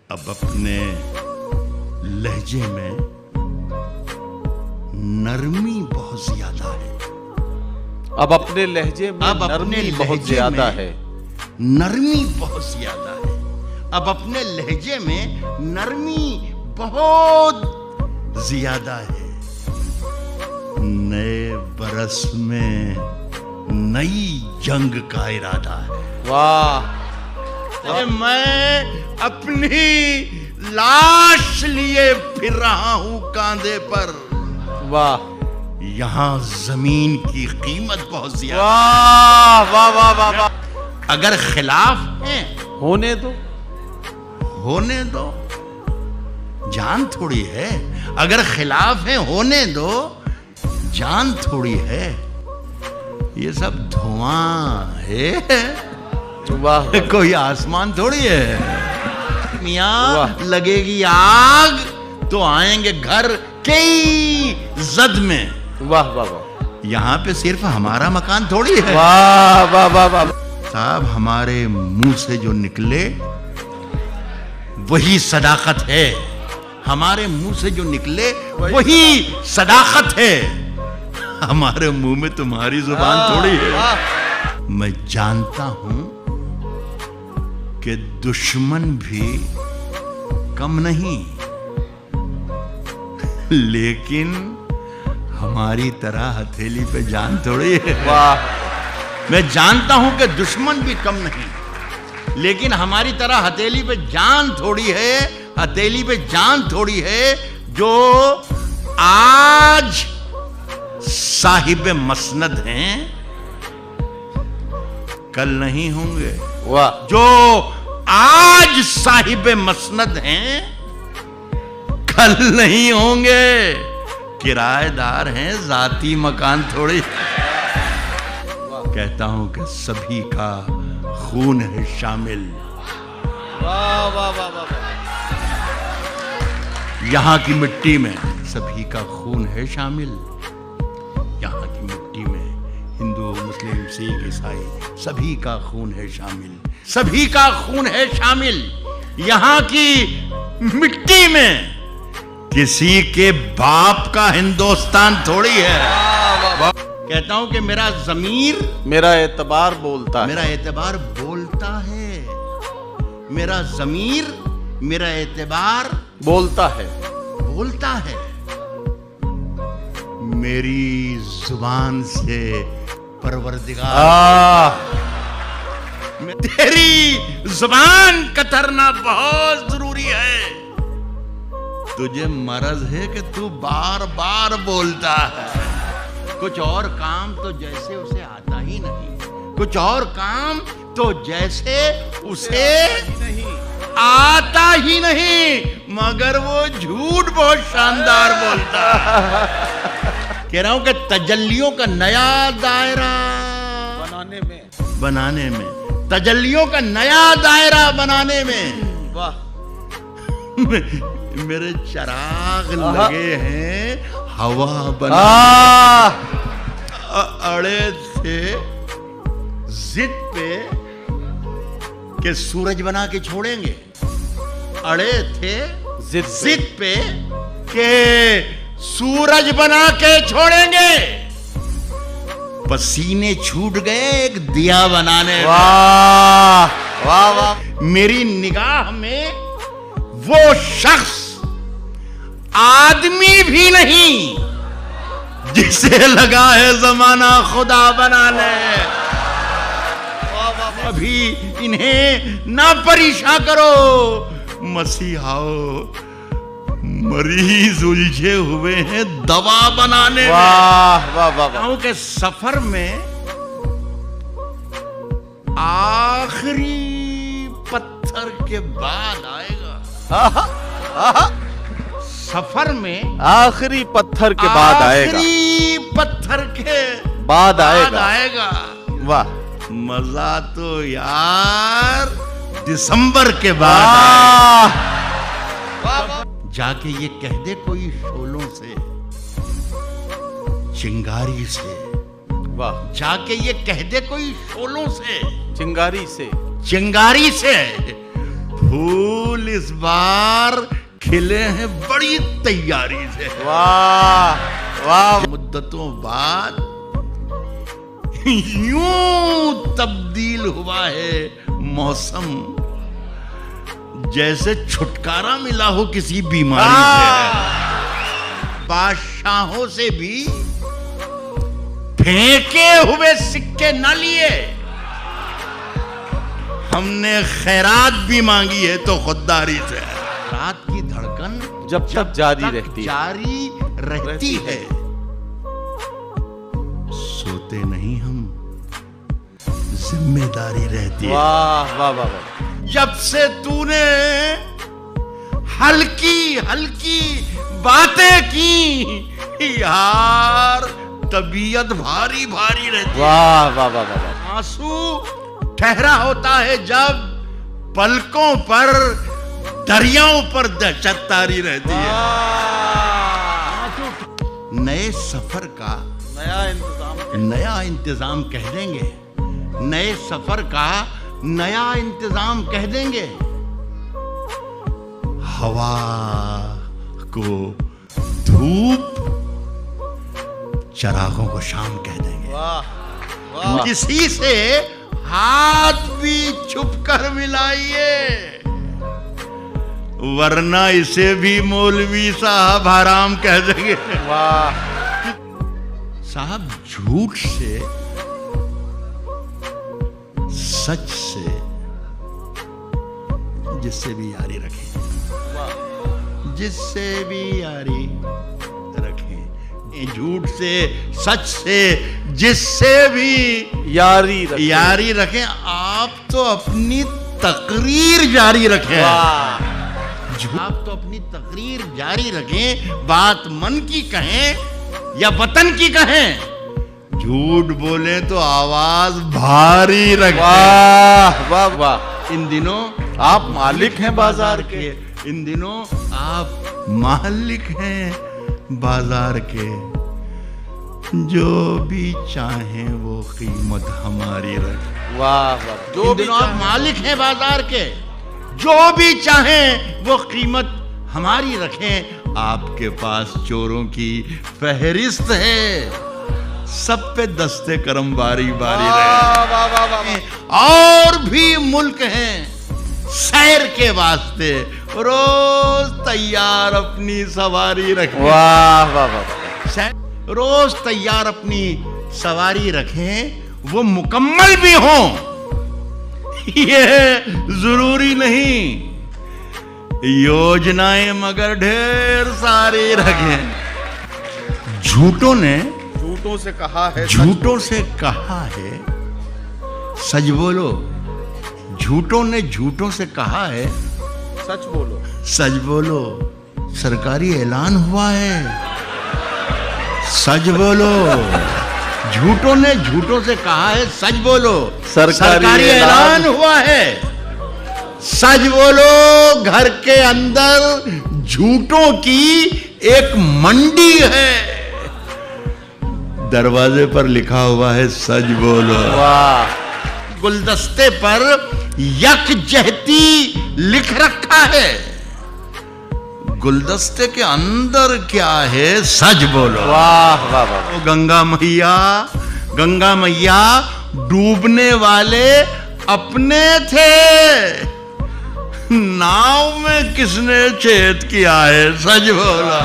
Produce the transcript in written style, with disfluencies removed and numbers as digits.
अब अपने लहजे में नरमी बहुत ज्यादा है। अब अपने लहजे में नरमी बहुत ज्यादा है। नरमी बहुत ज्यादा है। अब अपने लहजे में नरमी बहुत ज्यादा है। नए बरस में नई जंग का इरादा है। वाह! मैं अपनी लाश लिए फिर रहा हूं कांधे पर। वाह! यहां जमीन की कीमत बहुत ज्यादा। वाह वाह वाह वाह वाह! अगर खिलाफ है होने दो, होने दो, जान थोड़ी है। अगर खिलाफ है होने दो, जान थोड़ी है। ये सब धुआं है। वाह! कोई आसमान थोड़ी है। मियां लगेगी आग तो आएंगे घर कई जद में। वाह वाह वाह! यहाँ पे सिर्फ हमारा मकान थोड़ी है। वाह वाह वाह वाह! साहब, हमारे मुंह से जो निकले वही सदाकत है। हमारे मुंह से जो निकले वही सदाकत है। हमारे मुंह में तुम्हारी जुबान थोड़ी है। मैं जानता हूं कि दुश्मन भी कम नहीं, लेकिन हमारी तरह हथेली पे जान थोड़ी है। वाह! मैं जानता हूं कि दुश्मन भी कम नहीं, लेकिन हमारी तरह हथेली पे जान थोड़ी है। हथेली पे जान थोड़ी है। जो आज साहिब मसनद हैं, कल नहीं होंगे। वाह! जो आज साहिब मसनद हैं, कल नहीं होंगे। किराएदार हैं, जाती मकान थोड़ी। कहता हूं कि सभी का खून है शामिल। वाह वाह वाह वाह! यहाँ की मिट्टी में सभी का खून है शामिल। यहाँ की मिट्टी में हिंदू, मुस्लिम, सिख, ईसाई सभी का खून है शामिल। सभी का खून है शामिल। यहाँ की मिट्टी में किसी के बाप का हिंदुस्तान थोड़ी है। कहता हूं कि मेरा ज़मीर, मेरा एतबार बोलता है। मेरा एतबार बोलता है। मेरा ज़मीर, मेरा एतबार बोलता है। बोलता है। मेरी जुबान से परवरदिगार, तेरी जुबान कतरना बहुत जरूरी है। तुझे मर्ज है कि तू बार बार बोलता है। कुछ और काम तो जैसे उसे आता ही नहीं। कुछ और काम तो जैसे उसे आता ही नहीं, मगर वो झूठ बहुत शानदार बोलता है। कह रहा हूं कि तजल्लियों का नया दायरा बनाने में तजल्लियों का नया दायरा बनाने में वाह! मेरे चिराग लगे हैं हवा बना। अड़े थे जिद पे कि सूरज बना के छोड़ेंगे। अड़े थे जिद पे कि सूरज बना के छोड़ेंगे। पसीने छूट गए एक दिया बनाने। वाह वाह वाह! मेरी निगाह में वो शख्स आदमी भी नहीं जिसे लगा है जमाना खुदा बनाने। अभी इन्हें ना परेशान करो। मसीहाओ, मरीज उलझे हुए हैं दवा बनाने में। वाह वाह वाह! के सफर में आखिरी पत्थर के बाद आएगा। सफर में आखिरी पत्थर के बाद आएगा। आखिरी पत्थर के बाद आएगा। वाह! मजा तो यार दिसंबर के बाद। जाके ये कह दे कोई शोलों से, चिंगारी से। वाह! जाके ये कह दे कोई शोलों से, चिंगारी से, चिंगारी से फूल इस बार खिले हैं बड़ी तैयारी से। वाह वाह। मुद्दतों बाद यूं तब्दील हुआ है मौसम, जैसे छुटकारा मिला हो किसी बीमारी से। बादशाहों से भी फेंके हुए सिक्के न लिए, हमने खैरात भी मांगी है तो खुददारी से। रात की धड़कन जब तक जारी रहती है, सोते नहीं हम, जिम्मेदारी रहती है। वाह वाह वाह वाह। जब से तूने हल्की हल्की बातें की यार, तबीयत भारी भारी रहती है। वाह वाह वाह वाह। आंसू ठहरा होता है जब पलकों पर दरियाओं पर दहशत तारी रहती है। नए सफर का नया इंतजाम कह देंगे, नए सफर का नया इंतजाम कह देंगे, हवा को धूप, चरागों को शाम कह देंगे। वाह वाह। किसी से हाथ भी छुपकर मिलाइए, वरना इसे भी मौलवी साहब हराम कह देंगे। वाह साहब, झूठ से, सच से जिससे भी यारी रखें, जिससे भी यारी रखें, झूठ से, सच से, जिससे भी यारी रखें। आप तो अपनी तकरीर जारी रखें। आप तो अपनी तकरीर जारी रखें, बात मन की कहें या वतन की कहें, झूठ बोले तो आवाज भारी रखें। वाह वाह वाह। इन दिनों आप मालिक हैं बाजार के, इन दिनों आप मालिक हैं बाजार के, जो भी चाहें वो कीमत हमारी रखें। वाह वाह। जो भी आप मालिक हैं बाजार के, जो भी चाहें वो कीमत हमारी रखें। आपके पास चोरों की फहरिस्त है, सब पे दस्ते करम बारी बारी रहे। और भी मुल्क हैं सैर के वास्ते, रोज तैयार अपनी सवारी रखें। वाह वाह वाह। रोज तैयार अपनी सवारी रखें, वो मुकम्मल भी हों ये जरूरी नहीं, योजनाएं मगर ढेर सारी रखें। झूठों से कहा है, झूठों से कहा है सच बोलो। झूठों ने झूठों से कहा है सच बोलो। सच बोलो, सरकारी ऐलान हुआ है, सच बोलो। झूठों ने झूठों से कहा है सच बोलो, सरकारी ऐलान हुआ है, सच बोलो। घर के अंदर झूठों की एक मंडी है, दरवाजे पर लिखा हुआ है सच बोलो। वाह। गुलदस्ते पर यकजहती लिख रखा है, गुलदस्ते के अंदर क्या है सच बोलो। वाह वाह वाह। गंगा मैया डूबने वाले अपने थे, नाव में किसने छेद किया है सच बोला।